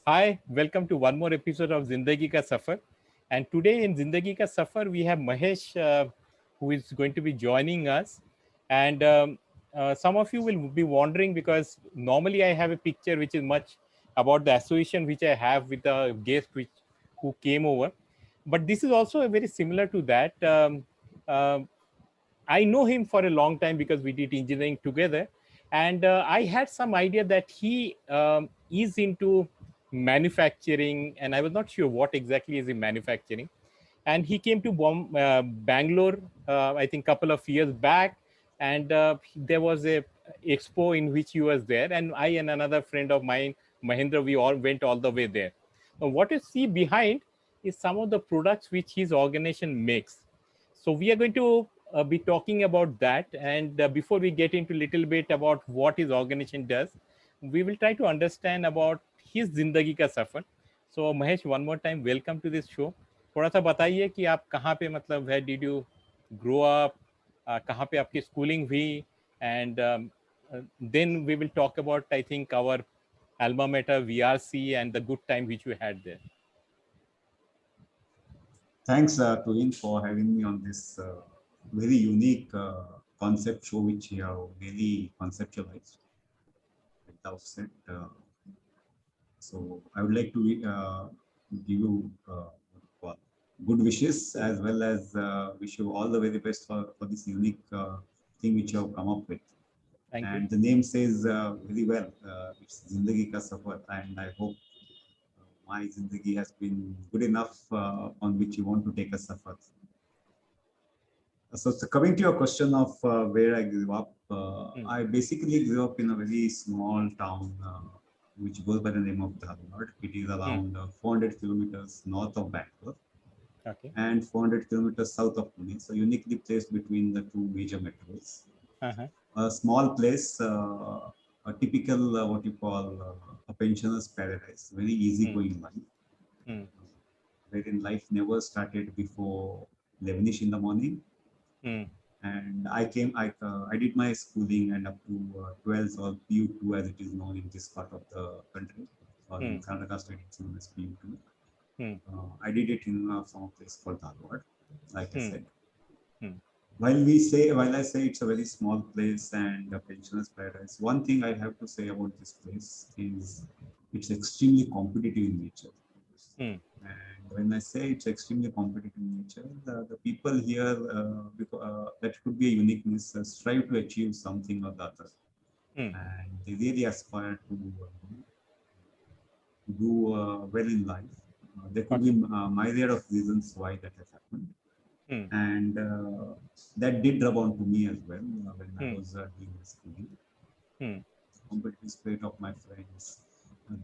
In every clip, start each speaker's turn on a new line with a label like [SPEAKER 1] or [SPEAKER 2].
[SPEAKER 1] Hi, welcome to one more episode of Zindagi Ka Safar. And today in Zindagi Ka Safar, we have Mahesh, who is going to be joining us. And some of you will be wondering because normally I have a picture which is much about the association which I have with the guest who came over. But this is also a very similar to that. Uh, I know him for a long time because we did engineering together, and I had some idea that he is into manufacturing, and I was not sure what exactly is in manufacturing. And he came to Bangalore, I think, couple of years back, and there was a expo in which he was there, and I and another friend of mine, Mahendra, we all went all the way there. Now, what you see behind is some of the products which his organization makes. So we are going to be talking about that. And before we get into a little bit about what his organization does, we will try to understand about his जिंदगी का सफर. So Mahesh, one more time, welcome to this show. थोड़ा सा बताइए कि आप कहाँ पे मतलब where did you grow up, कहाँ पे आपकी schooling हुई, and then we will talk about I think our alma mater VRC and the good time which we had there.
[SPEAKER 2] Thanks, Tuin, for having me on this very unique concept show, which you have really conceptualized at the outset. So I would like to give you good wishes as well as wish you all the very best for this unique thing which you have come up with.
[SPEAKER 1] Thank you.
[SPEAKER 2] And the name says very well, it's Zindagi Ka Safar, and I hope my Zindagi has been good enough on which you want to take a safar. So coming to your question of where I grew up, I basically grew up in a very small town which goes by the name of Dharwad. It is around 400 kilometers north of Bangalore
[SPEAKER 1] Okay.
[SPEAKER 2] and 400 kilometers south of Pune. So uniquely placed between the two major metros.
[SPEAKER 1] Uh-huh.
[SPEAKER 2] A small place, a typical what you call a pensioner's paradise, very easygoing life,
[SPEAKER 1] Mm.
[SPEAKER 2] wherein life never started before 11ish in the morning.
[SPEAKER 1] Mm.
[SPEAKER 2] And I did my schooling and up to 12th or PU2 as it is known in this part of the country, or in
[SPEAKER 1] Mm.
[SPEAKER 2] Karnataka state it's known as PU2.
[SPEAKER 1] Mm.
[SPEAKER 2] I did it in some place called Dharwad, like I
[SPEAKER 1] Mm.
[SPEAKER 2] said.
[SPEAKER 1] Mm.
[SPEAKER 2] While I say it's a very small place and a pensioner's paradise, one thing I have to say about this place is it's extremely competitive in nature.
[SPEAKER 1] Mm.
[SPEAKER 2] And when I say it's extremely competitive in nature, the people here, that could be a uniqueness, strive to achieve something or the other.
[SPEAKER 1] Mm.
[SPEAKER 2] And they really aspire to do well in life. There could be
[SPEAKER 1] Okay.
[SPEAKER 2] myriad of reasons why that has happened.
[SPEAKER 1] Mm.
[SPEAKER 2] And that did rub on to me as well when I
[SPEAKER 1] Mm.
[SPEAKER 2] was doing my schooling.
[SPEAKER 1] Mm.
[SPEAKER 2] Competitive spirit of my friends,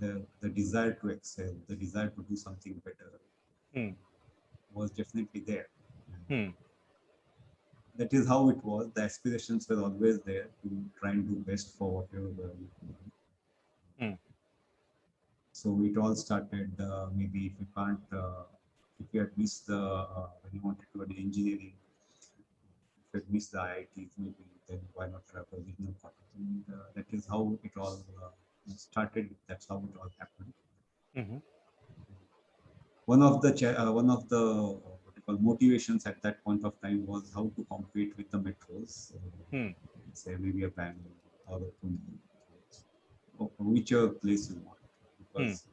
[SPEAKER 2] the desire to excel, the desire to do something better
[SPEAKER 1] Mm.
[SPEAKER 2] was definitely there.
[SPEAKER 1] Mm.
[SPEAKER 2] That is how it was. The aspirations were always there to try and do best for whatever you could do.
[SPEAKER 1] Mm.
[SPEAKER 2] So it all started maybe if you had missed the when you wanted to do engineering, if you had missed the IITs, maybe then why not try for regional college? And that is how it all started. That's how it all happened.
[SPEAKER 1] Mhm.
[SPEAKER 2] One of the what you call motivations at that point of time was how to compete with the metros,
[SPEAKER 1] Mm.
[SPEAKER 2] say maybe a Bangalore or a Pune, or whichever place you want.
[SPEAKER 1] Mm.
[SPEAKER 2] Because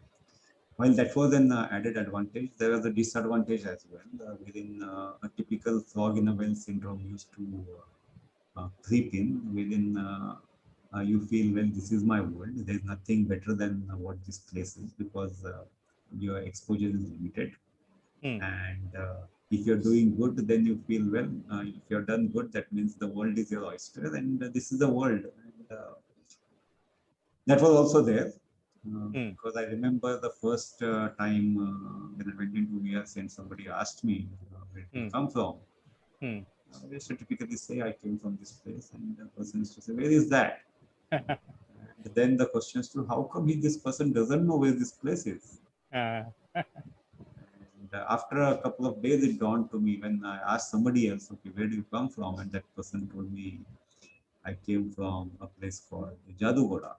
[SPEAKER 2] while that was an added advantage, there was a disadvantage as well. Within a typical frog in a well syndrome used to creep in within. You feel, well, this is my world. There's nothing better than what this place is because your exposure is limited.
[SPEAKER 1] Mm.
[SPEAKER 2] And if you're doing good, then you feel, well, if you're done good, that means the world is your oyster, and this is the world. And that was also there
[SPEAKER 1] Mm.
[SPEAKER 2] because I remember the first time when I went into VS and somebody asked me, where do you
[SPEAKER 1] Mm.
[SPEAKER 2] come from?
[SPEAKER 1] Mm.
[SPEAKER 2] I used to typically say I came from this place, and the person used to say, where is that? And then the question is to how come this person doesn't know where this place is?
[SPEAKER 1] Uh,
[SPEAKER 2] And after a couple of days, it dawned to me when I asked somebody else, okay, where do you come from? And that person told me, I came from a place called Jadugoda.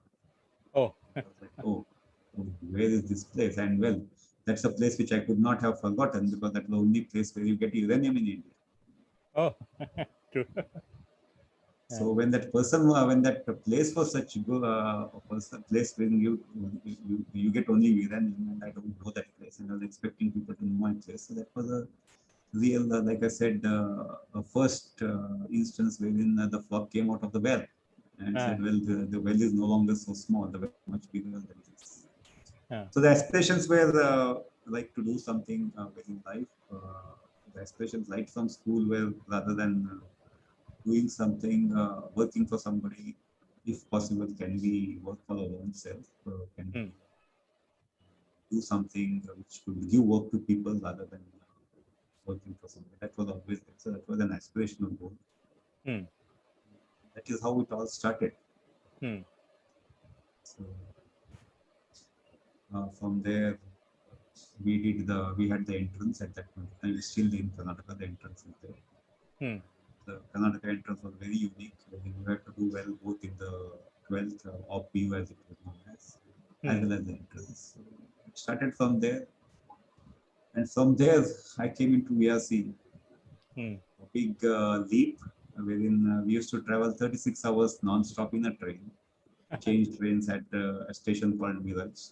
[SPEAKER 1] oh.
[SPEAKER 2] I was like, oh, where where is this place? And well, that's a place which I could not have forgotten because that's the only place where you get uranium in India.
[SPEAKER 1] Oh, true.
[SPEAKER 2] So when that person, when that place was such good, place when you get only uranium, and I don't know that place, and I was expecting people to know my place. So that was a real, like I said, a first instance wherein the frog came out of the well and
[SPEAKER 1] Ah,
[SPEAKER 2] said, well, the well is no longer so small, the well is much bigger than this.
[SPEAKER 1] ah,
[SPEAKER 2] So the aspirations were like to do something within life. The aspirations right from school were rather than doing something, working for somebody, if possible, can we work for our own self? Can
[SPEAKER 1] hmm,
[SPEAKER 2] we do something which could give work to people rather than working for somebody? That was always there. So that was an aspirational goal.
[SPEAKER 1] hmm,
[SPEAKER 2] That is how it all started.
[SPEAKER 1] hmm,
[SPEAKER 2] So from there, we had the entrance at that point. And still in Karnataka, the entrance is there.
[SPEAKER 1] hmm,
[SPEAKER 2] The Karnataka entrance was very unique. You had to do well both in the 12th of PU as it was known as
[SPEAKER 1] hmm,
[SPEAKER 2] well as the entrance. So it started from there. And from there, I came into VRC,
[SPEAKER 1] hmm.
[SPEAKER 2] a big leap, wherein we used to travel 36 hours non-stop in a train, change trains at a station called Miraj,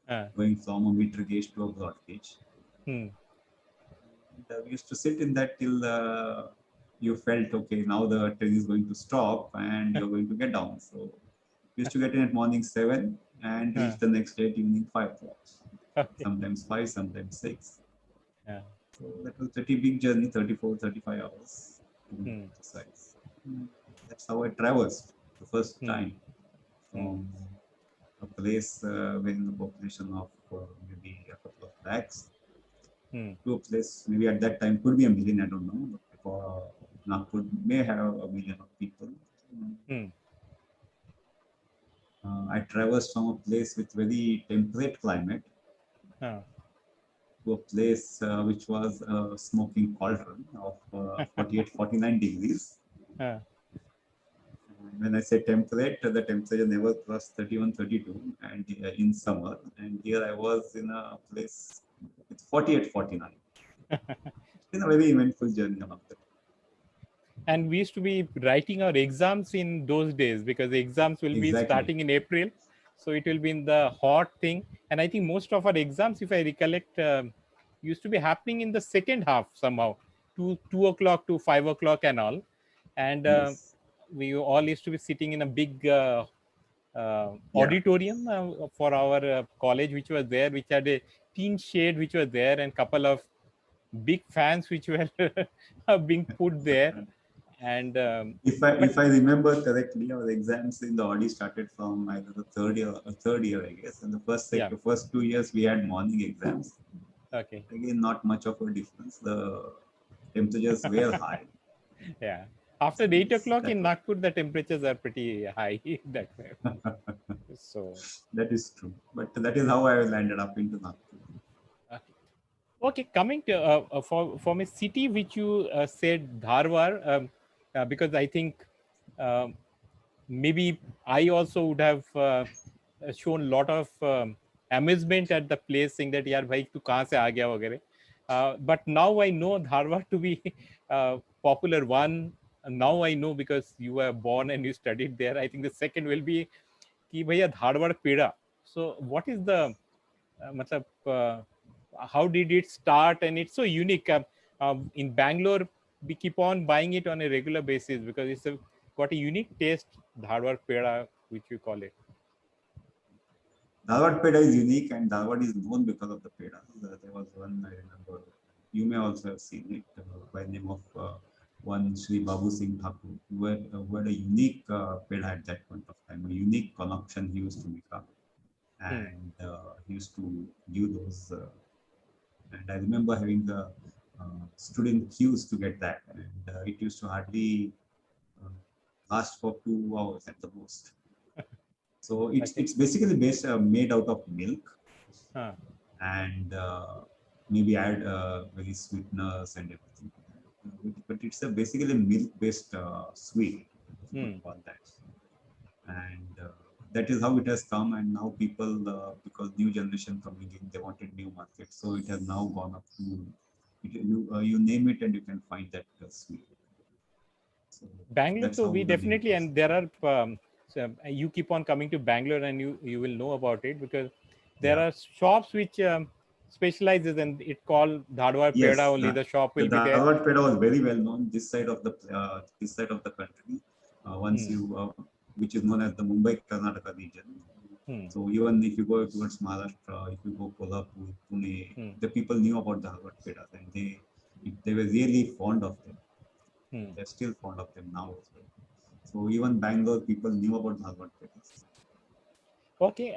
[SPEAKER 1] Ah,
[SPEAKER 2] going from a meter gauge to a broad gauge.
[SPEAKER 1] hmm,
[SPEAKER 2] And, we used to sit in that till you felt, okay, now the train is going to stop and you're going to get down. So we used to get in at morning 7 and reach
[SPEAKER 1] ah,
[SPEAKER 2] the next day at evening 5 o'clock.
[SPEAKER 1] okay.
[SPEAKER 2] Sometimes 5, sometimes 6.
[SPEAKER 1] Ah,
[SPEAKER 2] So that was a pretty big journey, 34, 35 hours doing
[SPEAKER 1] hmm,
[SPEAKER 2] exercise. That's how I traversed the first
[SPEAKER 1] hmm,
[SPEAKER 2] time
[SPEAKER 1] hmm,
[SPEAKER 2] from a place within the population of maybe a couple of lakhs
[SPEAKER 1] hmm,
[SPEAKER 2] to a place maybe at that time could be a million, I don't know. But for Nagpur may have a million of people.
[SPEAKER 1] hmm,
[SPEAKER 2] I traversed from a place with very temperate climate
[SPEAKER 1] ah,
[SPEAKER 2] to a place which was a smoking cauldron of 48, 49 degrees.
[SPEAKER 1] ah,
[SPEAKER 2] And when I say temperate, the temperature never crossed 31, 32 and in summer. And here I was in a place with 48, 49. It's been a very eventful journey along that.
[SPEAKER 1] and we used to be writing our exams in those days because the exams will be
[SPEAKER 2] Exactly.
[SPEAKER 1] starting in April, so it will be in the hot thing. And I think most of our exams, if I recollect, used to be happening in the second half somehow, 2 o'clock to 5 o'clock and all. And
[SPEAKER 2] Yes.
[SPEAKER 1] we all used to be sitting in a big
[SPEAKER 2] Yeah.
[SPEAKER 1] auditorium for our college, which was there, which had a tin shade which was there, and couple of big fans which were being put there. And but
[SPEAKER 2] If I remember correctly, our exams in the Audi started from either the third year, I guess. And the
[SPEAKER 1] yeah,
[SPEAKER 2] first 2 years we had morning exams.
[SPEAKER 1] okay.
[SPEAKER 2] Again, not much of a difference. The temperatures were high.
[SPEAKER 1] Yeah, after
[SPEAKER 2] So
[SPEAKER 1] 8 o'clock
[SPEAKER 2] that
[SPEAKER 1] in Nagpur the temperatures are pretty high that way. So
[SPEAKER 2] that is true. But that is how I landed up into Nagpur.
[SPEAKER 1] okay. Okay, coming to from a city which you said Dharwar, because I think um, maybe I also would have shown lot of amazement at the place, saying that यार भाई तू कहाँ से आ गया वगैरह. But now I know Dharwar to be popular one. Now I know because you were born and you studied there. I think the second will be कि भैया धारवाड़ पेड़ा. So what is the मतलब how did it start? And it's so unique. In Bangalore we keep on buying it on a regular basis because got a unique taste, Dharwad peda, which we call it.
[SPEAKER 2] Dharwad Peda is unique and Dharwad is known because of the peda. There was one I remember. You may also have seen it by the name of one Sri Babu Singh Thakur, who had a unique peda at that point of time, a unique concoction he used to make up.
[SPEAKER 1] Hmm.
[SPEAKER 2] And he used to give those. And I remember having the student queues to get that, and it used to hardly uh, last for 2 hours at the most. So
[SPEAKER 1] Okay.
[SPEAKER 2] it's basically made out of milk
[SPEAKER 1] Huh.
[SPEAKER 2] and maybe add very sweeteners and everything. But it's a basically milk-based sweet, if you could
[SPEAKER 1] Hmm.
[SPEAKER 2] call that. And that is how it has come. And now people, because new generation coming in, they wanted new markets, so it has now gone up to you name it and you can find that sweet. So
[SPEAKER 1] Bangalore,
[SPEAKER 2] that's
[SPEAKER 1] so
[SPEAKER 2] how
[SPEAKER 1] we
[SPEAKER 2] the name
[SPEAKER 1] definitely,
[SPEAKER 2] comes.
[SPEAKER 1] and there are so you keep on coming to Bangalore, and you will know about it because there
[SPEAKER 2] Yeah.
[SPEAKER 1] are shops which specializes, and it called Dhadwar Peda
[SPEAKER 2] Yes,
[SPEAKER 1] only. The shop
[SPEAKER 2] the
[SPEAKER 1] will be there.
[SPEAKER 2] Dharwad peda was very well known this side of the country. Once
[SPEAKER 1] Hmm.
[SPEAKER 2] you, which is known as the Mumbai Karnataka region.
[SPEAKER 1] Hmm.
[SPEAKER 2] So even if you go towards Maharashtra, if you go Kolhapur, Pune,
[SPEAKER 1] Hmm.
[SPEAKER 2] the people knew about the Dharwad pedas, and they were really fond of them.
[SPEAKER 1] Hmm.
[SPEAKER 2] They're still fond of them now as well. So even Bangalore people knew about Dharwad pedas.
[SPEAKER 1] Okay.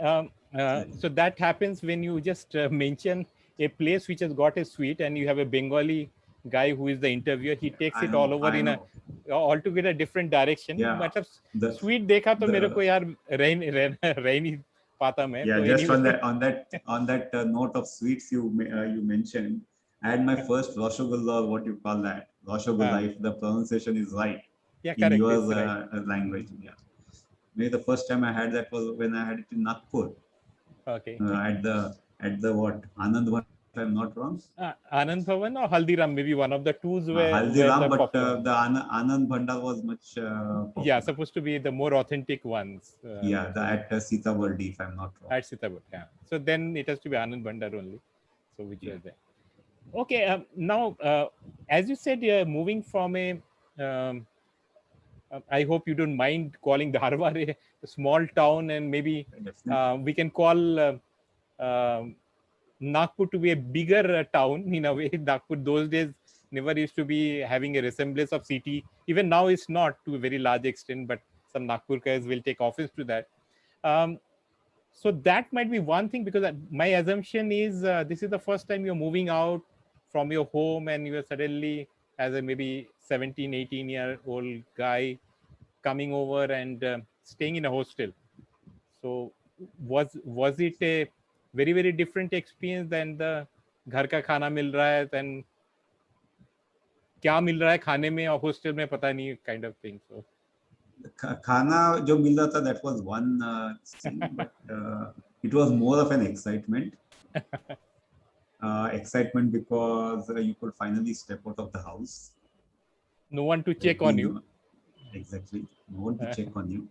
[SPEAKER 1] So that happens when you just mention a place which has got a sweet, and you have a Bengali guy who is the interviewer. He takes
[SPEAKER 2] I
[SPEAKER 1] it all
[SPEAKER 2] know,
[SPEAKER 1] over
[SPEAKER 2] I
[SPEAKER 1] in a
[SPEAKER 2] know.
[SPEAKER 1] altogether different direction.
[SPEAKER 2] Yeah,
[SPEAKER 1] मतलब
[SPEAKER 2] the
[SPEAKER 1] sweet देखा तो मेरे को
[SPEAKER 2] the
[SPEAKER 1] यार रह नहीं पाता मैं
[SPEAKER 2] yeah,
[SPEAKER 1] तो
[SPEAKER 2] just
[SPEAKER 1] anyway.
[SPEAKER 2] on that note of sweets you mentioned, I had my first rasgulla, what you call that rasgulla,
[SPEAKER 1] हाँ,
[SPEAKER 2] if the pronunciation is right
[SPEAKER 1] yeah,
[SPEAKER 2] in
[SPEAKER 1] correct.
[SPEAKER 2] your
[SPEAKER 1] It's right.
[SPEAKER 2] language. Yeah, maybe the first time I had that was when I had it in Nagpur,
[SPEAKER 1] Okay.
[SPEAKER 2] at the what Anand Bhavan, if I'm not wrong.
[SPEAKER 1] Anand Bhavan or Haldiram, maybe one of the twos where
[SPEAKER 2] Haldiram,
[SPEAKER 1] the
[SPEAKER 2] but
[SPEAKER 1] popcorn.
[SPEAKER 2] the Anand Bhandar was much
[SPEAKER 1] Yeah,
[SPEAKER 2] popular.
[SPEAKER 1] supposed to be the more authentic ones.
[SPEAKER 2] Yeah, the
[SPEAKER 1] So
[SPEAKER 2] at Sita Baldi, if I'm not wrong.
[SPEAKER 1] at Sitapur, yeah. So then it has to be Anand Bandar only. So which
[SPEAKER 2] Yeah.
[SPEAKER 1] was there. Okay, now as you said, moving from um, I hope you don't mind calling Dharwar a small town, and maybe
[SPEAKER 2] Definitely.
[SPEAKER 1] we can call Nagpur to be a bigger town in a way. Nagpur those days never used to be having a resemblance of city. Even now, it's not to a very large extent, but some Nagpurkars will take offense to that. Um, so that might be one thing because my assumption is this is the first time you're moving out from your home and you're suddenly as a maybe 17, 18 year old guy coming over and staying in a hostel. So was it a very different experience than the घर का खाना मिल रहा है then क्या मिल रहा है खाने में और हॉस्टल में पता नहीं kind of thing. So
[SPEAKER 2] खाना जो मिल रहा था, that was one thing, but it was more of an excitement. Excitement because you could finally step out of the house.
[SPEAKER 1] no one to
[SPEAKER 2] There had
[SPEAKER 1] check on
[SPEAKER 2] been
[SPEAKER 1] you.
[SPEAKER 2] exactly no one to check on you.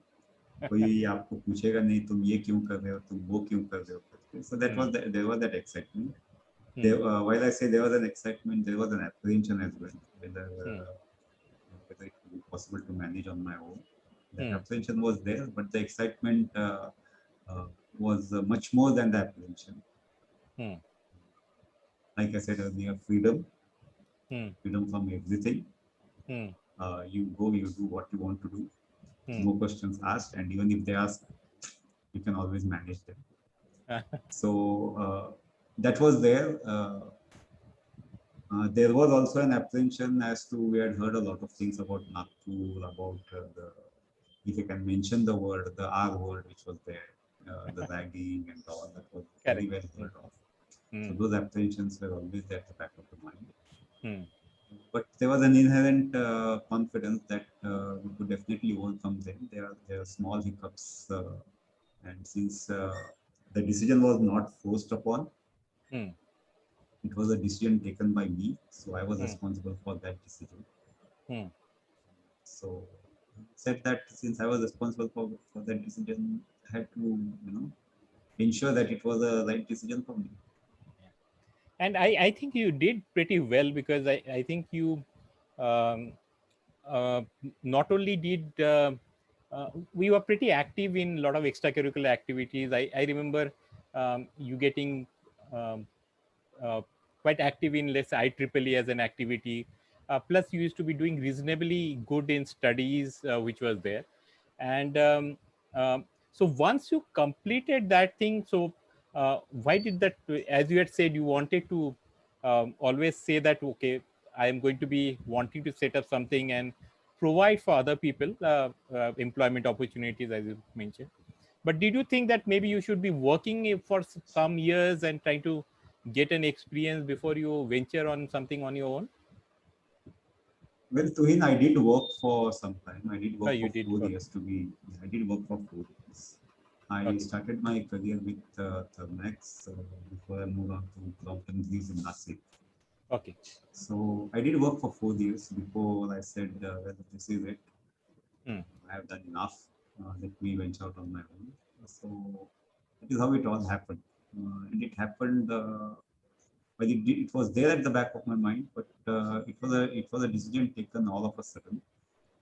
[SPEAKER 2] कोई आपको पूछेगा नहीं तुम ये क्यों कर रहे हो, तुम वो क्यों कर रहे हो. So that was there was that excitement. There, while I say there was an excitement, there was an apprehension as well, whether it would be possible to manage on my own. That apprehension was there, but the excitement was much more than the apprehension. Like I said earlier, freedom from everything. You go, you do what you want to do. No questions asked, and even if they ask, you can always manage them. So that was there. There was also an apprehension as to we had heard a lot of things about Nagpur, about if you can mention the word, the R word, which was there, the ragging and all that was very
[SPEAKER 1] Correct.
[SPEAKER 2] well heard of. So those apprehensions were always there at the back of the mind. But there was an inherent confidence that we could definitely overcome them. There are small hiccups, and since the decision was not forced upon, it was a decision taken by me, so I was responsible for that decision. So said that since I was responsible for that decision, I had to ensure that it was a right decision for me.
[SPEAKER 1] And I think you did pretty well because I think you um, uh, not only did we were pretty active in a lot of extracurricular activities. I remember you getting um, uh, quite active in let's say IEEE as an activity. Plus, you used to be doing reasonably good in studies, which was there. And so once you completed that thing, so why did that? As you had said, you wanted to always say that okay, I am going to be wanting to set up something and provide for other people employment opportunities, as you mentioned. But did you think that maybe you should be working for some years and trying to get an experience before you venture on something on your own?
[SPEAKER 2] Well, Tuhin, I did work for some time. I did
[SPEAKER 1] Oh,
[SPEAKER 2] work
[SPEAKER 1] you
[SPEAKER 2] for
[SPEAKER 1] did.
[SPEAKER 2] four
[SPEAKER 1] Okay.
[SPEAKER 2] years to be. I did work for 4 years. I
[SPEAKER 1] Okay.
[SPEAKER 2] started my career with Thermax before I moved on to Crompton Greaves in Nasik.
[SPEAKER 1] Okay.
[SPEAKER 2] So I did work for 4 years before I said, well, this is it.
[SPEAKER 1] Hmm.
[SPEAKER 2] I have done enough. Let me venture out on my own. So that is how it all happened. And it happened, well, it was there at the back of my mind, but it was a decision taken all of a sudden.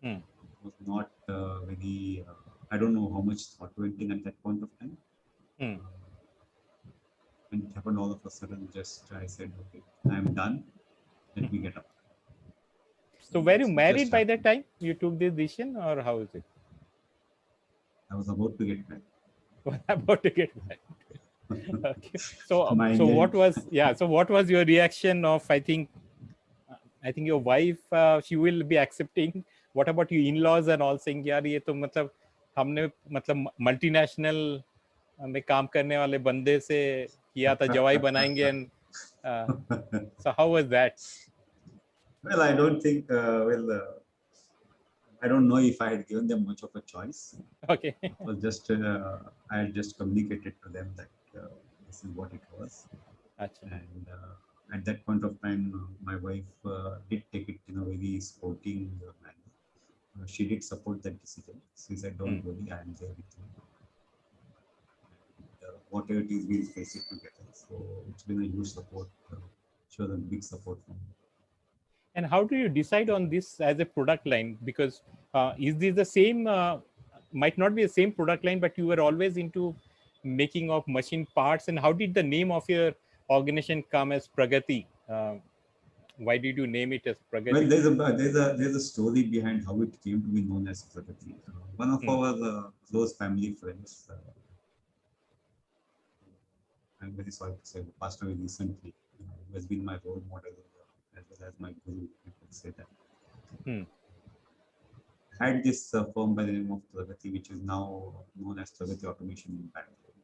[SPEAKER 1] Hmm.
[SPEAKER 2] It was not very, I don't know how much thought went in at that point of time.
[SPEAKER 1] Hmm.
[SPEAKER 2] And it happened all of a sudden. Just I said, okay, I'm done. Let me get up.
[SPEAKER 1] So were you
[SPEAKER 2] So it
[SPEAKER 1] married
[SPEAKER 2] just
[SPEAKER 1] by that
[SPEAKER 2] happened.
[SPEAKER 1] time you took this decision, or how is it?
[SPEAKER 2] I was about to get married.
[SPEAKER 1] About to get married. Okay.
[SPEAKER 2] My
[SPEAKER 1] So what
[SPEAKER 2] Indian,
[SPEAKER 1] was, yeah? So what was your reaction of? I think your wife, she will be accepting. What about your in-laws and all saying, यार ये तो मतलब हमने मतलब multinational में काम करने वाले बंदे से किया था, जवाई बनाएंगे, and so how was that?
[SPEAKER 2] well, I don't think, I don't know if I had given them much of a choice.
[SPEAKER 1] Okay.
[SPEAKER 2] It was just, I had just communicated to them that this is what it was.
[SPEAKER 1] अच्छा.
[SPEAKER 2] And at that point of time, my wife did take it in a very sporting manner. She did support that decision. She said,
[SPEAKER 1] Hmm.
[SPEAKER 2] don't worry, I am there with you. Whatever it is, we'll face it together. So it's been a huge support. She was a big support from me.
[SPEAKER 1] And how do you decide on this as a product line? Because is this the same? Might not be the same product line, but you were always into making of machine parts. And how did the name of your organization come as Pragati? Why did you name it as
[SPEAKER 2] Well,
[SPEAKER 1] Pragati?
[SPEAKER 2] there's a story behind how it came to be known as Pragati. One of
[SPEAKER 1] Hmm.
[SPEAKER 2] our close family friends, I'm very sorry to say, who passed away recently, who has been my role model as well as my guru, you could say that.
[SPEAKER 1] Hmm.
[SPEAKER 2] Had this firm by the name of Pragati, which is now known as Pragati Automation in Bangalore.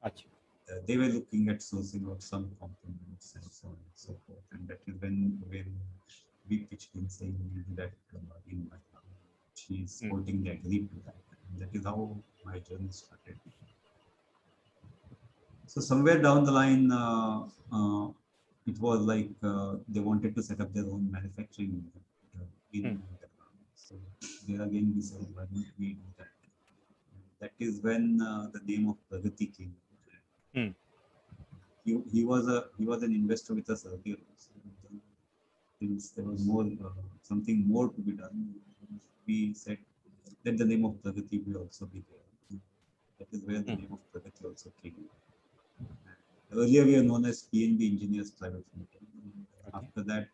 [SPEAKER 1] Achha.
[SPEAKER 2] They were looking at sourcing of some components and so on and so forth. And that is when we pitched in saying we'll do that in Bangalore. She sportingly agreed to that. And that is how my journey started. So somewhere down the line, it was like they wanted to set up their own manufacturing unit in
[SPEAKER 1] Hmm.
[SPEAKER 2] Bangalore. So there again, we said, why don't we do that? That is when the name of Pragati came.
[SPEAKER 1] Hmm.
[SPEAKER 2] He was an investor with us earlier. Also. Since there was more something more to be done, we said let the name of Pragati will also be there. That is where the name of Pragati also came. Earlier we were known as PNB Engineers Private Limited.
[SPEAKER 1] Okay.
[SPEAKER 2] After that,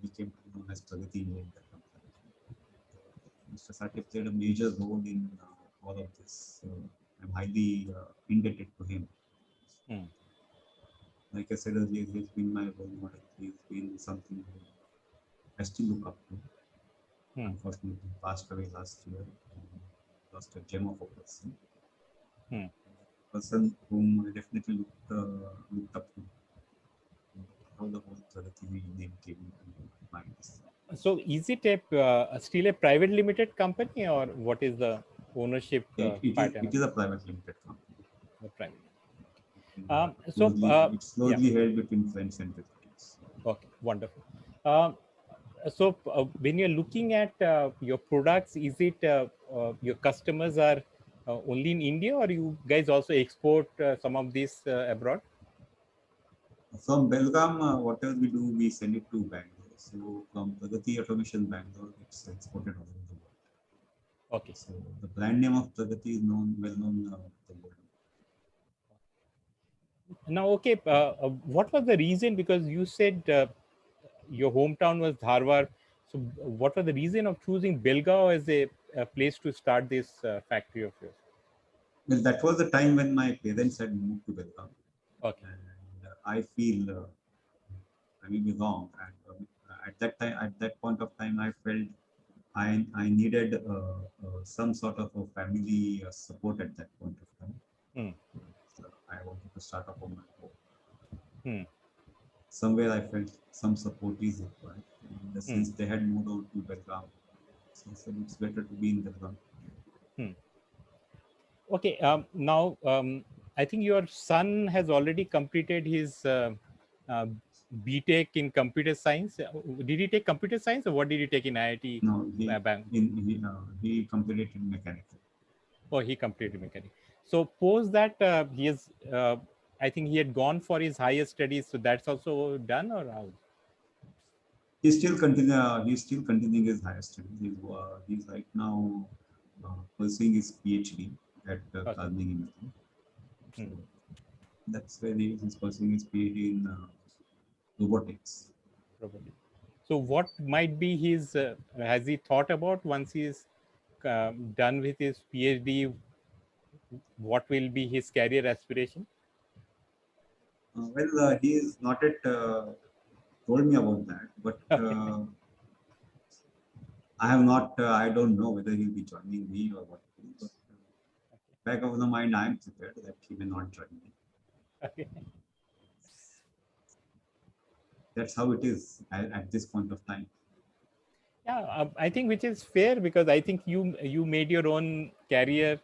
[SPEAKER 2] we came to be known as Pragati Engineering. Mr. Satif played a major role in all of this. I'm highly indebted to him.
[SPEAKER 1] Hmm.
[SPEAKER 2] Like I said earlier, he's been my role model. He's been something I still look up to.
[SPEAKER 1] Hmm.
[SPEAKER 2] Unfortunately, he passed away last year. Lost a gem of a person.
[SPEAKER 1] Hmm.
[SPEAKER 2] Person whom I definitely looked up to. How the whole Pragati name came into my mind.
[SPEAKER 1] So is it still a private limited company, or what is the ownership
[SPEAKER 2] It
[SPEAKER 1] pattern?
[SPEAKER 2] is a private limited company.
[SPEAKER 1] The private.
[SPEAKER 2] It's
[SPEAKER 1] Yeah.
[SPEAKER 2] closely held between friends and relatives.
[SPEAKER 1] Okay. Wonderful. Um, when you're looking at your products, is it your customers are only in India, or you guys also export some of this abroad?
[SPEAKER 2] From Belgaum, whatever we do, we send it to Bangalore. So from Pragati Automation Bangalore, it's exported all over the world.
[SPEAKER 1] Okay.
[SPEAKER 2] So the brand name of Pragati is well known the world.
[SPEAKER 1] Now, okay, what was the reason? Because you said your hometown was Dharwad. So, what was the reason of choosing Belgaum as a place to start this factory of yours?
[SPEAKER 2] Well, that was the time when my parents had moved to Belgaum.
[SPEAKER 1] Okay.
[SPEAKER 2] And I feel I may be wrong. And at that time, at that point of time, I felt I needed some sort of a family support at that point of time.
[SPEAKER 1] Hmm.
[SPEAKER 2] So I wanted to start up on my own.
[SPEAKER 1] Hmm.
[SPEAKER 2] Somewhere I felt some support is required. And
[SPEAKER 1] Hmm.
[SPEAKER 2] since they had moved out to Belgaum, so I said it's better to be in Belgaum.
[SPEAKER 1] Hmm. Okay. Now, I think your son has already completed his uh, BTech in computer science. Did he take computer science, or what did he take in IIT
[SPEAKER 2] No,
[SPEAKER 1] Bang?
[SPEAKER 2] he completed in mechanical.
[SPEAKER 1] Oh, he completed mechanics. So post that, he is. I think he had gone for his higher studies. So that's also done, or how?
[SPEAKER 2] He's still continuing his higher studies. He's right now pursuing his PhD at
[SPEAKER 1] Okay.
[SPEAKER 2] Carnegie Mellon. So
[SPEAKER 1] Hmm.
[SPEAKER 2] that's where he's pursuing his PhD in robotics.
[SPEAKER 1] Probably. So what might be his? Has he thought about once he is done with his PhD? What will be his career aspiration?
[SPEAKER 2] He is not yet told me about that, but
[SPEAKER 1] Okay.
[SPEAKER 2] I have not. I don't know whether he'll be joining me or what. But back of the mind, I am prepared that he may not join me.
[SPEAKER 1] Okay.
[SPEAKER 2] That's how it is at this point of time.
[SPEAKER 1] Yeah, I think which is fair, because I think you made your own career,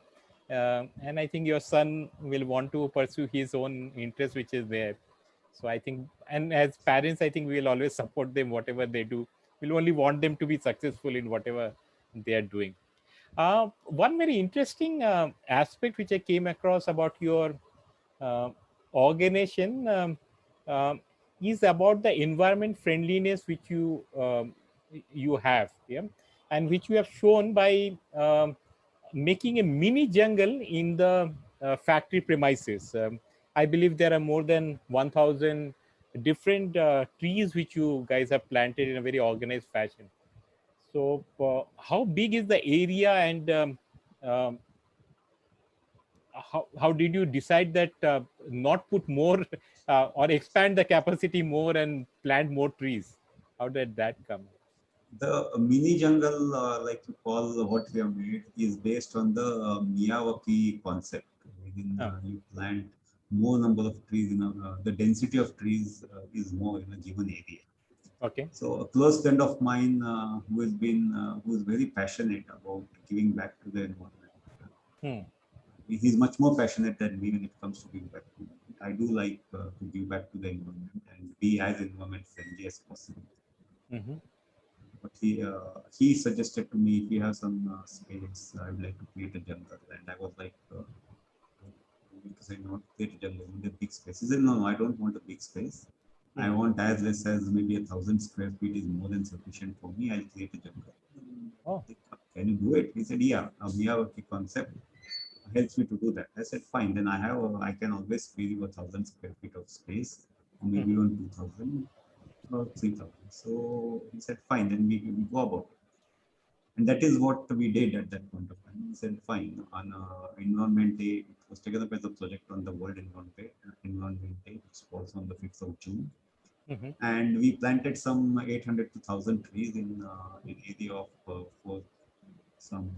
[SPEAKER 1] and I think your son will want to pursue his own interest, which is there. So I think, and as parents, I think we will always support them whatever they do. We'll only want them to be successful in whatever they are doing. One very interesting aspect which I came across about your uh, organization, um, is about the environment friendliness which you have, yeah, and which you have shown by making a mini jungle in the factory premises. I believe there are more than 1,000 different trees which you guys have planted in a very organized fashion. So, how big is the area, and um, how did you decide that not put more or expand the capacity more and plant more trees? How did that come?
[SPEAKER 2] The mini jungle, like you call what we have made, is based on the Miyawaki concept. Within
[SPEAKER 1] Oh,
[SPEAKER 2] you plant more number of trees the density of trees is more in a given area.
[SPEAKER 1] okay.
[SPEAKER 2] So a close friend of mine who is very passionate about giving back to the environment.
[SPEAKER 1] Hmm.
[SPEAKER 2] He's much more passionate than me when it comes to giving back to. I do like to give back to the environment and be as environment friendly as possible.
[SPEAKER 1] Hmm.
[SPEAKER 2] But he suggested to me if you have some space, I would like to create a jungle. And I was like, because I not create a jungle, I need a big space. He said, no, I don't want a big space. I
[SPEAKER 1] Hmm.
[SPEAKER 2] want as less as maybe 1,000 square feet is more than sufficient for me. I'll create a jungle.
[SPEAKER 1] Oh.
[SPEAKER 2] Can you do it? He said, yeah, a Miyawaki concept helps me to do that. I said, fine, then I can always spare you 1,000 square feet of space, or maybe
[SPEAKER 1] Hmm.
[SPEAKER 2] even 2,000 or 3,000. So he said, fine, then we go about it. And that is what we did at that point of time. We said, fine, on Environment Day, it was taken up as a project on the World Environment Day, which was on the 5th of June.
[SPEAKER 1] Hmm.
[SPEAKER 2] And we planted some 800 to 1,000 trees in an area of for some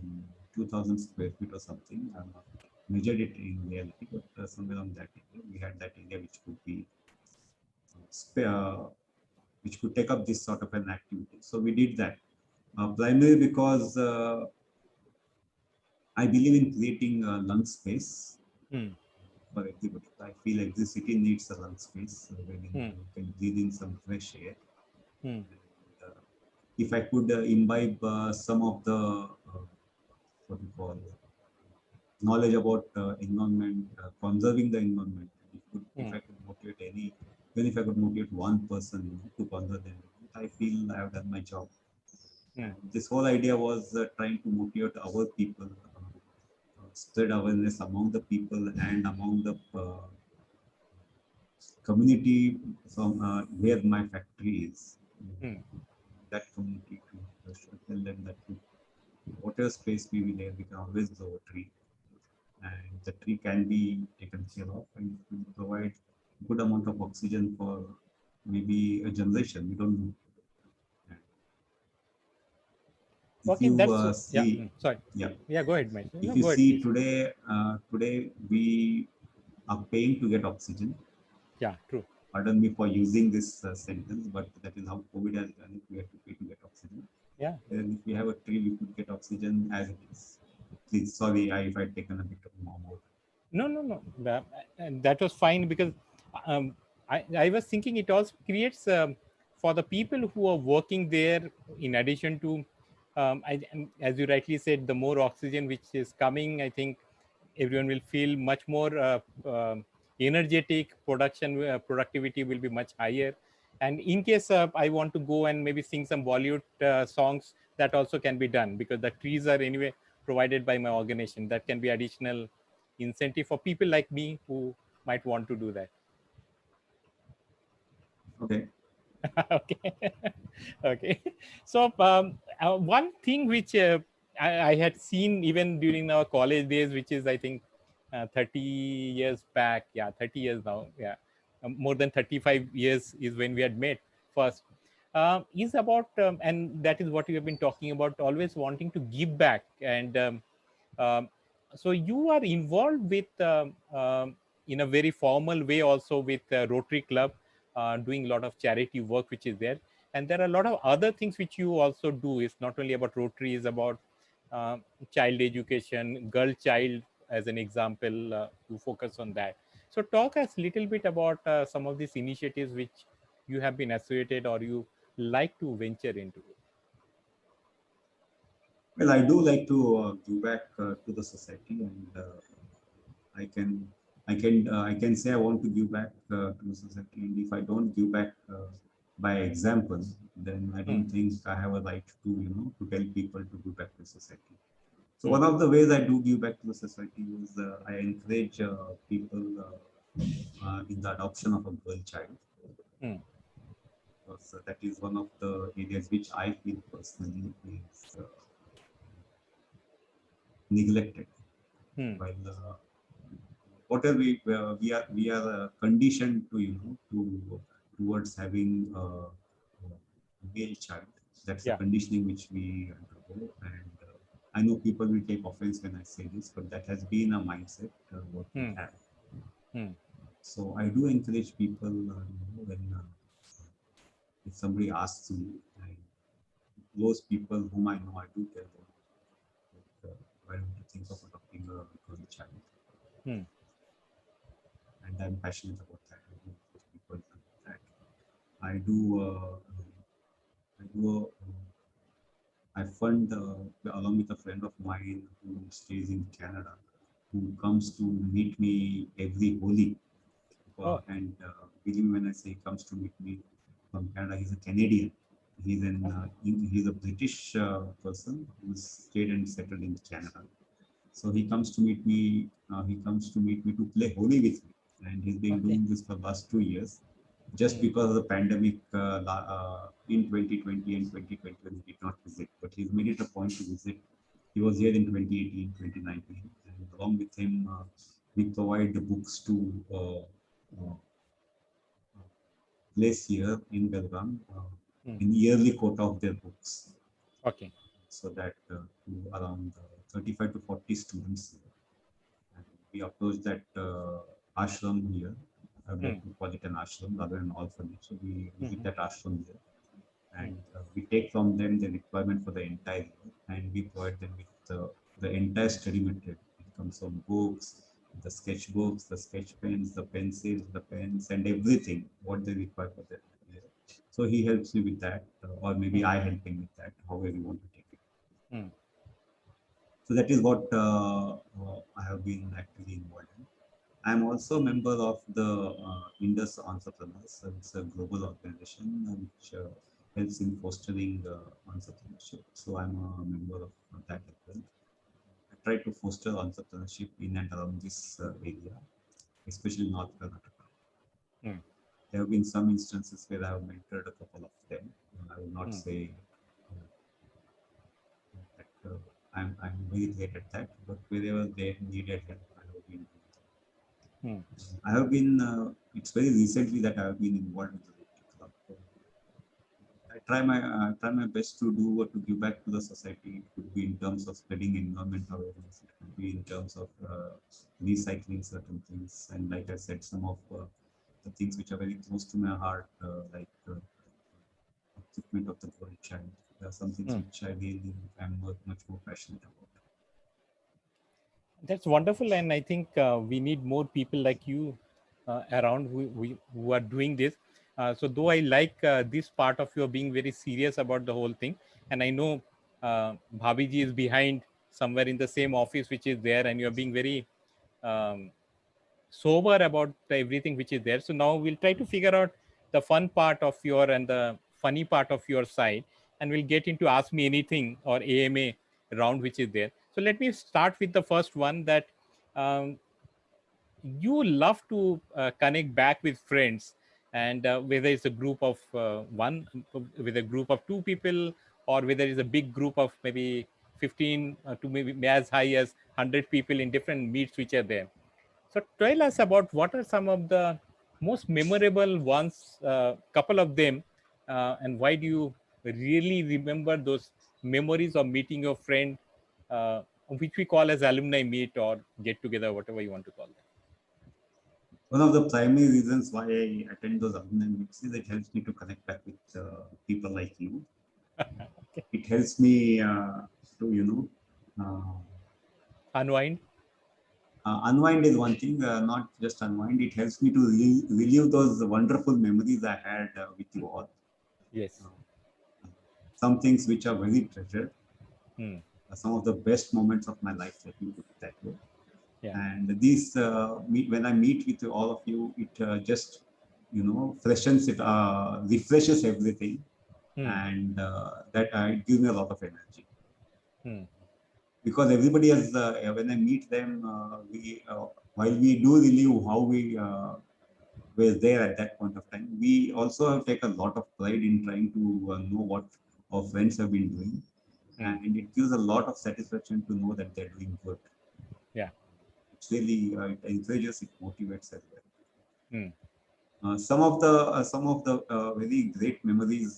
[SPEAKER 2] 2,000 square feet or something. I'm not measured it in reality, but somewhere on that area, we had that area which could be which could take up this sort of an activity. So we did that primarily because I believe in creating a lung space
[SPEAKER 1] Hmm.
[SPEAKER 2] for everybody. I feel like the city needs a lung space wherein
[SPEAKER 1] Hmm.
[SPEAKER 2] you can breathe in some fresh air.
[SPEAKER 1] Hmm.
[SPEAKER 2] And, if I could imbibe some of the what we call knowledge about environment, conserving the environment, if
[SPEAKER 1] Hmm.
[SPEAKER 2] I could motivate even if I could motivate one person to conserve the environment, I feel I have done my job.
[SPEAKER 1] Hmm.
[SPEAKER 2] And this whole idea was trying to motivate our people, spread awareness among the people and among the community from where my factory is.
[SPEAKER 1] Hmm.
[SPEAKER 2] That community to tell them that whatever space we will have, we can always grow a tree, and the tree can be taken care of and it will provide good amount of oxygen for maybe a generation. We don't know. And if
[SPEAKER 1] Okay,
[SPEAKER 2] you
[SPEAKER 1] that's yeah.
[SPEAKER 2] see,
[SPEAKER 1] Sorry.
[SPEAKER 2] yeah,
[SPEAKER 1] Yeah, go ahead, Mahesh.
[SPEAKER 2] if
[SPEAKER 1] No,
[SPEAKER 2] you
[SPEAKER 1] go ahead,
[SPEAKER 2] see
[SPEAKER 1] please.
[SPEAKER 2] today we are paying to get oxygen.
[SPEAKER 1] Yeah, true.
[SPEAKER 2] Pardon me for using this sentence, but that is how COVID has done it. We have to pay to get oxygen.
[SPEAKER 1] Yeah.
[SPEAKER 2] And if we have a tree, we could get oxygen as it is. Please, sorry, if I'd taken a bit of more.
[SPEAKER 1] No. That was fine because um, I was thinking it also creates for the people who are working there, in addition to, as you rightly said, the more oxygen which is coming, I think everyone will feel much more energetic. Productivity will be much higher. And in case I want to go and maybe sing some Bollywood songs, that also can be done because the trees are anyway provided by my organization. That can be additional incentive for people like me who might want to do that.
[SPEAKER 2] Okay.
[SPEAKER 1] Okay. Okay. So one thing which I had seen even during our college days, which is I think 30 years back. Yeah, 30 years now. Yeah, more than 35 years is when we had met first. Is about and that is what you have been talking about. Always wanting to give back, and um, so you are involved with in a very formal way also with Rotary Club, doing a lot of charity work which is there, and there are a lot of other things which you also do. It's not only about Rotary, it's about uh, child education, girl child as an example. You focus on that. So talk us a little bit about some of these initiatives which you have been associated or you like to venture into.
[SPEAKER 2] Well, I do like to give back to the society, and I can, I can say I want to give back to the society, and if I don't give back by example, then I
[SPEAKER 1] Hmm.
[SPEAKER 2] don't think I have a right to, to tell people to give back to society. So
[SPEAKER 1] Hmm.
[SPEAKER 2] one of the ways I do give back to the society is I encourage people in the adoption of a girl child,
[SPEAKER 1] Hmm.
[SPEAKER 2] because that is one of the areas which I feel personally is neglected.
[SPEAKER 1] Hmm.
[SPEAKER 2] While whatever we are conditioned to, to towards having a male child. That's a
[SPEAKER 1] Yeah.
[SPEAKER 2] conditioning which we undergo, and I know people will take offense when I say this, but that has been a mindset what we
[SPEAKER 1] Hmm.
[SPEAKER 2] have.
[SPEAKER 1] Hmm.
[SPEAKER 2] So I do encourage people, when if somebody asks me, I, those people whom I know, I do tell them, like, why don't you think of adopting a girl child?
[SPEAKER 1] Hmm.
[SPEAKER 2] And I'm passionate about that. I do encourage people to do that. I do. I do. I fund along with a friend of mine who stays in Canada, who comes to meet me every Holi.
[SPEAKER 1] Oh.
[SPEAKER 2] And believe me when I say he comes to meet me from Canada, he's a Canadian. He's a British person who's stayed and settled in Canada. So he comes to meet me. He comes to meet me to play Holi with me, and he's been
[SPEAKER 1] Okay.
[SPEAKER 2] doing this for the last 2 years. Just
[SPEAKER 1] Hmm.
[SPEAKER 2] because of the pandemic in 2020 and 2021, he did not visit, but he's made it a point to visit. He was here in 2018, 2019, and along with him, we provide the books to uh, place here in Belgaum
[SPEAKER 1] Hmm.
[SPEAKER 2] in yearly quota of their books,
[SPEAKER 1] Okay.
[SPEAKER 2] so that to around 35 to 40 students here. And we approach that ashram here. I would
[SPEAKER 1] Hmm.
[SPEAKER 2] like to call it an ashram rather than orphanage. So we visit
[SPEAKER 1] Hmm.
[SPEAKER 2] that ashram here,
[SPEAKER 1] Hmm.
[SPEAKER 2] and we take from them the requirement for the entire year, and we provide them with the entire study material. It comes from books, the sketchbooks, the sketch pens, the pencils, the pens, and everything what they require for that year. So he helps me with that, or maybe
[SPEAKER 1] Hmm.
[SPEAKER 2] I help him with that, however you want to take it.
[SPEAKER 1] Hmm.
[SPEAKER 2] So that is what I have been actively involved in. I am also a member of the Indus Entrepreneurs. So it's a global organization which helps in fostering entrepreneurship. So I'm a member of that as well. I try to foster entrepreneurship in and around this area, especially North Karnataka.
[SPEAKER 1] Hmm.
[SPEAKER 2] There have been some instances where I have mentored a couple of them. I will not
[SPEAKER 1] Hmm.
[SPEAKER 2] say uh, that I'm very great at that, but wherever they needed help, I have been doing that.
[SPEAKER 1] Hmm.
[SPEAKER 2] I have been, it's very recently that I have been involved with the Rotary Club. I try my best to do or to give back to the society. It could be in terms of spreading environment awareness. It could be in terms of recycling certain things. And like I said, some of the things which are very close to my heart, like upliftment of the world child. There are some things
[SPEAKER 1] Hmm.
[SPEAKER 2] which I really am much more passionate about.
[SPEAKER 1] That's wonderful, and I think we need more people like you around who are doing this. So, though I like this part of your being very serious about the whole thing, and I know Bhabiji is behind somewhere in the same office which is there, and you're being very um, sober about everything which is there. So now we'll try to figure out the fun part of your and the funny part of your side, and we'll get into Ask Me Anything or AMA round which is there. So let me start with the first one that um, you love to connect back with friends, and whether it's a group of one with a group of two people, or whether it's a big group of maybe 15 to maybe as high as 100 people in different meets which are there. So tell us about what are some of the most memorable ones, couple of them, and why do you really remember those memories of meeting your friend, which we call as alumni meet or get together, whatever you want to call
[SPEAKER 2] One of the primary reasons why I attend those alumni meets is it helps me to connect back with people like you. It helps me to,
[SPEAKER 1] Unwind.
[SPEAKER 2] unwind is one thing, not just unwind. It helps me to relive those wonderful memories I had with you all.
[SPEAKER 1] Yes.
[SPEAKER 2] Some things which are very treasured,
[SPEAKER 1] Hmm.
[SPEAKER 2] some of the best moments of my life, let me put it that way.
[SPEAKER 1] Yeah.
[SPEAKER 2] And these, when I meet with all of you, it just, freshens it, refreshes everything.
[SPEAKER 1] Hmm.
[SPEAKER 2] And that it gives me a lot of energy.
[SPEAKER 1] Hmm.
[SPEAKER 2] Because everybody has, when I meet them, while we do relive how we were there at that point of time, we also have taken a lot of pride in trying to know what our friends have been doing,
[SPEAKER 1] Hmm.
[SPEAKER 2] and it gives a lot of satisfaction to know that they're doing good.
[SPEAKER 1] Yeah.
[SPEAKER 2] It's really it encourages, it motivates as well.
[SPEAKER 1] Hmm.
[SPEAKER 2] Some of the very great memories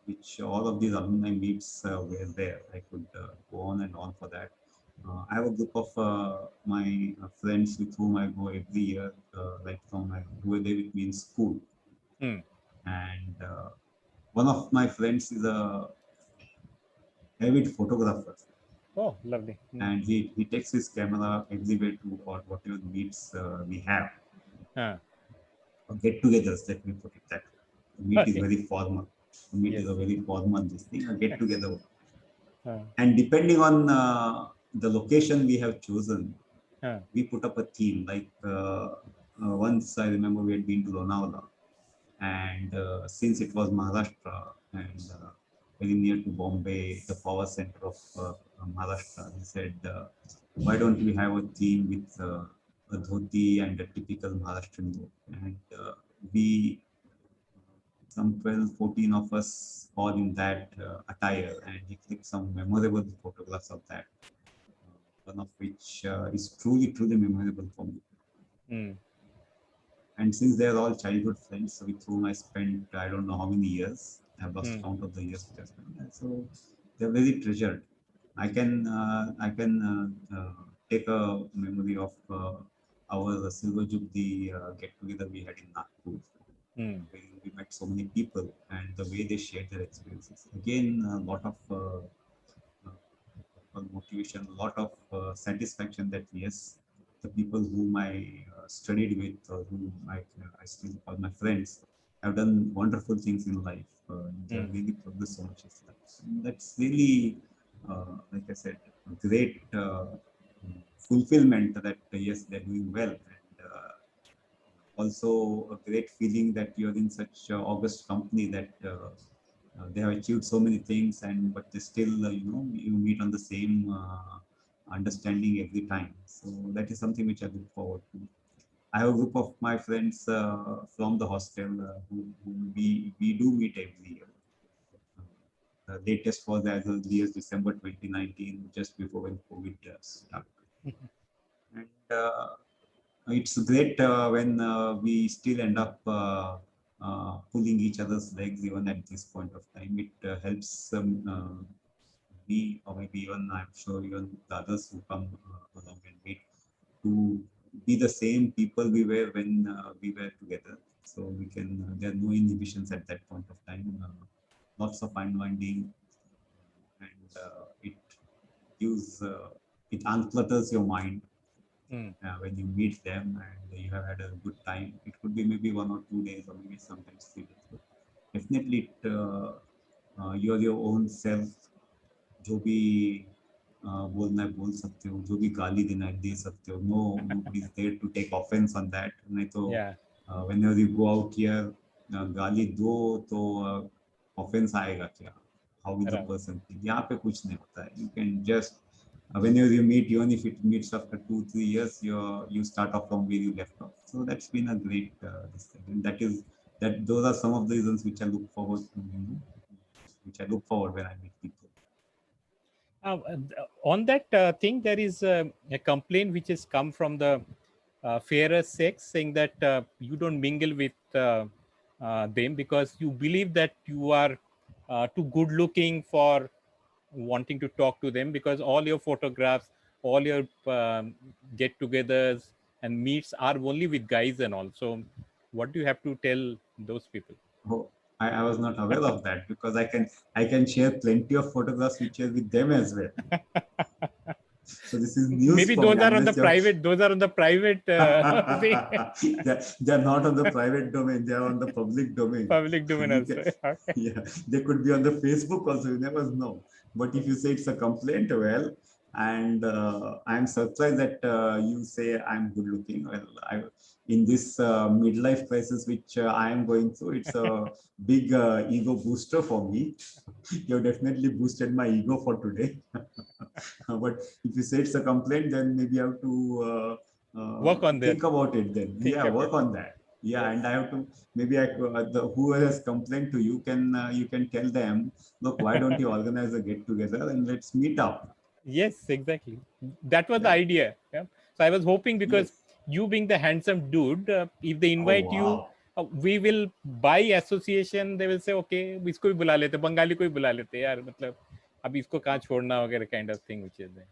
[SPEAKER 2] which all of these alumni meets were there. I could go on and on for that. I have a group of my friends with whom I go every year, like from my who were there with me in school.
[SPEAKER 1] Hmm.
[SPEAKER 2] And one of my friends is a avid photographer,
[SPEAKER 1] Oh, lovely. Hmm.
[SPEAKER 2] and he takes his camera everywhere to or whatever meets we have.
[SPEAKER 1] Ah,
[SPEAKER 2] Get-togethers, let me put it that way. The meet is
[SPEAKER 1] okay.
[SPEAKER 2] very formal. The meet
[SPEAKER 1] Yes.
[SPEAKER 2] is a very formal this thing, a get-together.
[SPEAKER 1] Ah,
[SPEAKER 2] And depending on the location we have chosen,
[SPEAKER 1] ah.
[SPEAKER 2] we put up a theme. Like once I remember we had been to Lonavala, and since it was Maharashtra and very near to Bombay, the power center of Maharashtra, he said, why don't we have a theme with a dhoti and a typical Maharashtrian look? And we some 12, 14 of us all in that attire, and he clicked some memorable photographs of that, one of which is truly, truly memorable for me.
[SPEAKER 1] Hmm.
[SPEAKER 2] And since they're all childhood friends with whom I spent, I don't know how many years, I've lost
[SPEAKER 1] Hmm.
[SPEAKER 2] count of the years which I spent. And so they're very treasured. I can take a memory of our Silver Jubilee get together we had in Nagpur,
[SPEAKER 1] Hmm.
[SPEAKER 2] where we met so many people and the way they shared their experiences. Again, a lot of motivation, a lot of satisfaction that yes, the people whom I studied with or whom I still call my friends have done wonderful things in life. They
[SPEAKER 1] Hmm.
[SPEAKER 2] have really progressed so much in life. And that's really, like I said, a great fulfillment that yes, they're doing well. And also a great feeling that you're in such august company that they have achieved so many things and but they still you meet on the same understanding every time, so that is something which I look forward to. I have a group of my friends from the hostel who we do meet every year. The latest was as early as December 2019, just before when COVID started. And it's great when we still end up pulling each other's legs even at this point of time. It helps me, or maybe even I'm sure even the others who come along and meet, to be the same people we were when we were together. So we can, there are no inhibitions at that point of time. Lots of unwinding, and it gives, it unclutters your mind.
[SPEAKER 1] Mm.
[SPEAKER 2] when you meet them and you have had a good time. It could be maybe 1 or 2 days, or maybe sometimes 3 days. But definitely, you're your own self. जो भी बोलना है बोल सकते हो, जो भी गाली देना है दे सकते हो. No, nobody is there to take offense on that. नहीं तो
[SPEAKER 1] Yeah.
[SPEAKER 2] whenever you go out here, गाली दो तो offense आएगा क्या? How will the
[SPEAKER 1] Right.
[SPEAKER 2] person think? यहाँ पे कुछ नहीं होता है. You can just whenever you meet, even if it meets after 2-3 years, you start off from where you left off. So that's been a great this thing. And those are some of the reasons which I look forward to, which I look forward when I meet people.
[SPEAKER 1] On that thing, there is a complaint which has come from the fairer sex, saying that you don't mingle with them because you believe that you are too good looking for wanting to talk to them, because all your photographs, all your get-togethers and meets are only with guys and all. So, what do you have to tell those people?
[SPEAKER 2] Oh, I was not aware of that, because I can share plenty of photographs which are with them as well. So this is news
[SPEAKER 1] Maybe
[SPEAKER 2] for me.
[SPEAKER 1] those are on the
[SPEAKER 2] Unless you're
[SPEAKER 1] private. Those are on the private thing.
[SPEAKER 2] they're not on the private domain, they are on the public domain.
[SPEAKER 1] Public domain
[SPEAKER 2] You
[SPEAKER 1] also.
[SPEAKER 2] can,
[SPEAKER 1] Okay.
[SPEAKER 2] yeah, they could be on the Facebook also, you never know. But if you say it's a complaint, well, and I'm surprised that you say I'm good looking. Well, in this midlife crisis which I am going through, it's a big ego booster for me. You've definitely boosted my ego for today. But if you say it's a complaint, then maybe I have to
[SPEAKER 1] Work on that.
[SPEAKER 2] think about it then.
[SPEAKER 1] Think
[SPEAKER 2] Yeah, work
[SPEAKER 1] about
[SPEAKER 2] on that. Yeah,
[SPEAKER 1] Yes.
[SPEAKER 2] and I have to, maybe who has complained to you can tell them, look, why don't you organize a get together and let's meet up.
[SPEAKER 1] Yes, exactly. That was the
[SPEAKER 2] Yeah.
[SPEAKER 1] idea. Yeah. So I was hoping, because
[SPEAKER 2] Yes.
[SPEAKER 1] you being the handsome dude, if they
[SPEAKER 2] Oh
[SPEAKER 1] invite you,
[SPEAKER 2] wow.
[SPEAKER 1] we will by association. They will say, okay, इसको भी बुला लेते, बंगाली को भी बुला लेते यार, मतलब अब इसको कहाँ छोड़ना वगैरह kind of thing, which is there.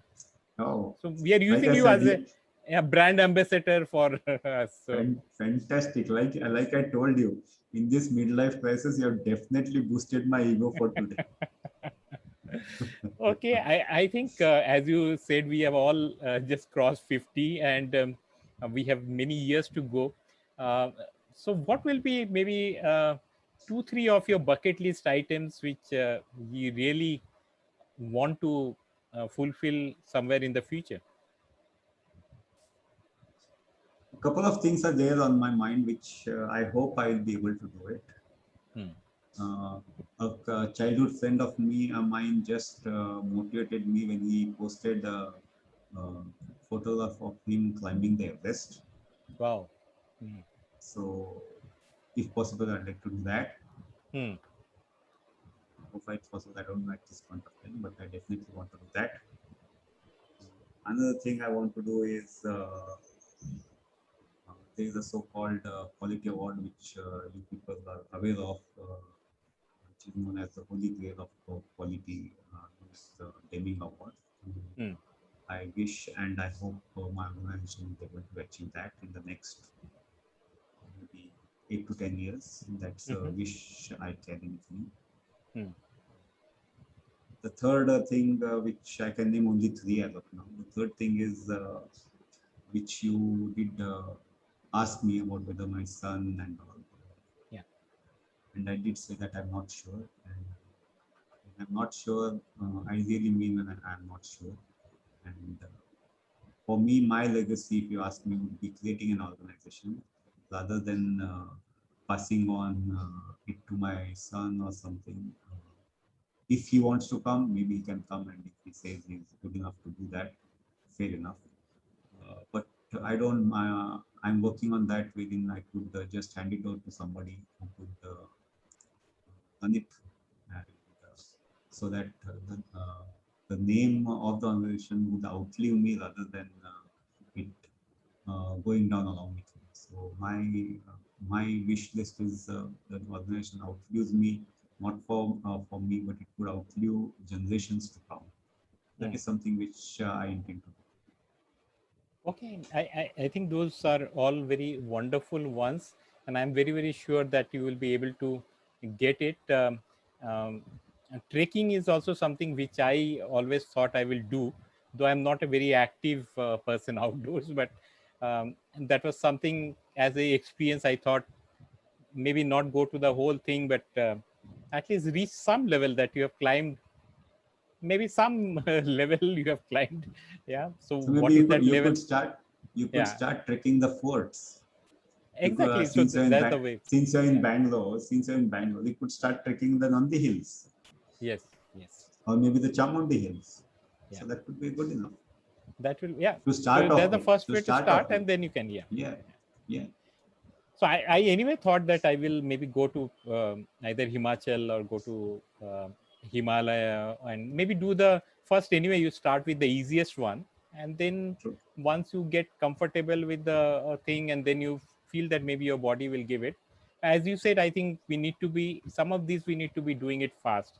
[SPEAKER 2] Oh,
[SPEAKER 1] So we are
[SPEAKER 2] like
[SPEAKER 1] using
[SPEAKER 2] I
[SPEAKER 1] you
[SPEAKER 2] said,
[SPEAKER 1] as a brand ambassador for us. So
[SPEAKER 2] fantastic. Like I told you, in this midlife crisis, you have definitely boosted my ego for today.
[SPEAKER 1] okay, I think as you said, we have all just crossed 50, and we have many years to go. Uh, so what will be maybe 2-3 of your bucket list items which you really want to fulfill somewhere in the future?
[SPEAKER 2] A couple of things are there on my mind, which I hope I will be able to do it.
[SPEAKER 1] Hmm.
[SPEAKER 2] A childhood friend of mine just motivated me when he posted a photograph of him climbing the Everest.
[SPEAKER 1] Wow. Hmm.
[SPEAKER 2] So, if possible, I'd like to do that.
[SPEAKER 1] Hmm.
[SPEAKER 2] If it's possible, I don't know at this point of time, but I definitely want to do that. Another thing I want to do is there is a so-called quality award which you people are aware of, which is known as the Holy Grail of Quality, known as the Deming Award.
[SPEAKER 1] Hmm.
[SPEAKER 2] I wish and I hope my organization will be able to achieve that in the next maybe 8 to 10 years. That's a wish I carry with me.
[SPEAKER 1] Hmm.
[SPEAKER 2] The third thing, which I can name only three as of now. The third thing is which you did ask me about whether my son and all.
[SPEAKER 1] Yeah.
[SPEAKER 2] And I did say that I'm not sure. And when I'm not sure, I really mean when I'm not sure. And for me, my legacy, if you ask me, would be creating an organization rather than passing on it to my son or something. If he wants to come, maybe he can come, and if he says he's good enough to do that, fair enough. But I don't. I'm working on that. Within, I could just hand it over to somebody who could run it, and, so that the name of the organization would outlive me rather than it going down along with me. So my wish list is that the organization outlives me, not for me, but it would outlive generations to come. That is something which I intend to do.
[SPEAKER 1] Okay, I think those are all very wonderful ones, and I'm very, very sure that you will be able to get it. Um, and trekking is also something which I always thought I will do, though I'm not a very active person outdoors, but that was something as a experience. I thought maybe not go to the whole thing, but at least reach some level that you have climbed. Maybe some level you have climbed. Yeah. So
[SPEAKER 2] So maybe
[SPEAKER 1] what is that level?
[SPEAKER 2] you could
[SPEAKER 1] Yeah,
[SPEAKER 2] start trekking the forts.
[SPEAKER 1] exactly. So
[SPEAKER 2] Since you're
[SPEAKER 1] that's the way. Yeah.
[SPEAKER 2] Since you're in Bangalore, you could start trekking the Nandi Hills
[SPEAKER 1] Yes. Yes.
[SPEAKER 2] or maybe the Chamundi Hills.
[SPEAKER 1] Yeah.
[SPEAKER 2] So that could be good enough
[SPEAKER 1] That will. Yeah.
[SPEAKER 2] to
[SPEAKER 1] So
[SPEAKER 2] start
[SPEAKER 1] that's
[SPEAKER 2] off
[SPEAKER 1] the
[SPEAKER 2] with.
[SPEAKER 1] first
[SPEAKER 2] To
[SPEAKER 1] way to
[SPEAKER 2] start
[SPEAKER 1] start,
[SPEAKER 2] off with,
[SPEAKER 1] and then you can. Yeah.
[SPEAKER 2] yeah, yeah.
[SPEAKER 1] So I anyway thought that I will maybe go to either Himachal or go to Himalaya and maybe do the first. Anyway, you start with the easiest one, and then
[SPEAKER 2] True.
[SPEAKER 1] once you get comfortable with the thing, and then you feel that maybe your body will give it. As you said, I think we need to be some of these we need to be doing it fast.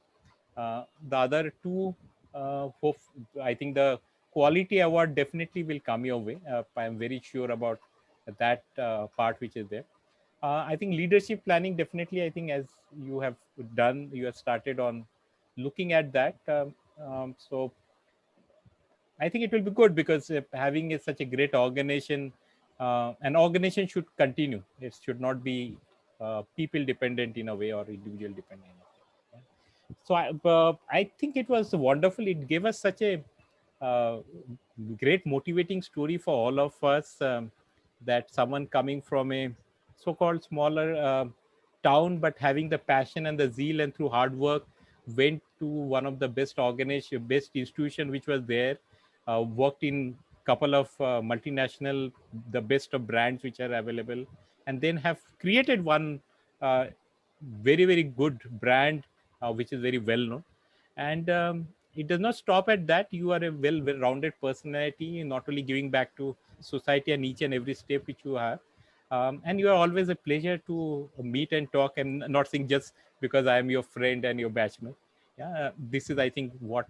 [SPEAKER 1] The other two, I think the quality award definitely will come your way. I'm very sure about that part which is there. I think leadership planning definitely. I think as you have done, you have started on looking at that. So I think it will be good because having such a great organization, an organization should continue. It should not be people dependent in a way or individual dependent. Yeah. So I think it was wonderful. It gave us such a uh, great motivating story for all of us, that someone coming from a so-called smaller town but having the passion and the zeal and through hard work went to one of the best organization, best institution which was there, worked in couple of multinational, the best of brands which are available, and then have created one uh, very very good brand which is very well known. And it does not stop at that. You are a well-rounded personality, not only giving back to society and each and every step which you have. And you are always a pleasure to meet and talk, and not saying just because I am your friend and your batchmate. Yeah, this is I think what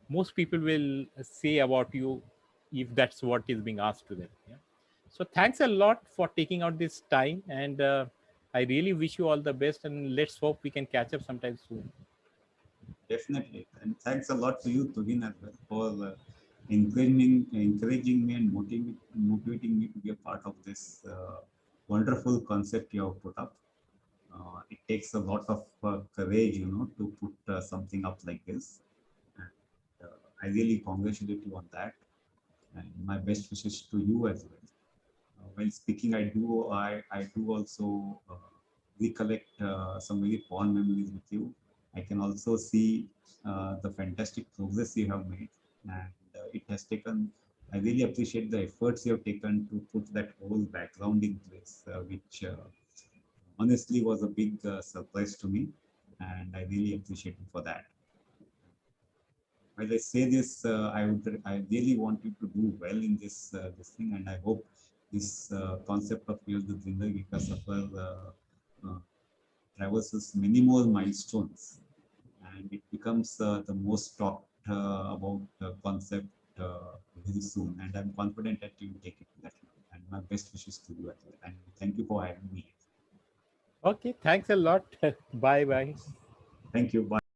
[SPEAKER 1] most people will say about you, if that's what is being asked to them. Yeah. So thanks a lot for taking out this time, and I really wish you all the best, and let's hope we can catch up sometime soon.
[SPEAKER 2] Definitely. And thanks a lot to you, Tugin, as well, for encouraging me and motivating me to be a part of this wonderful concept you have put up. It takes a lot of courage, to put something up like this. And I really congratulate you on that. And my best wishes to you as well. While speaking, I do also recollect some very fond memories with you. I can also see the fantastic progress you have made, and it has taken. I really appreciate the efforts you have taken to put that whole background in place, which honestly was a big surprise to me, and I really appreciate you for that. While I say this, I really want you to do well in this thing, and I hope this concept of yours, the Zindagi Ka Safar, traverses many more milestones, and it becomes the most talked about concept very soon. And I'm confident that you will take it to that level. And my best wishes to you as well. And thank you for having me.
[SPEAKER 1] Okay, thanks a lot. Bye bye.
[SPEAKER 2] Thank you. Bye.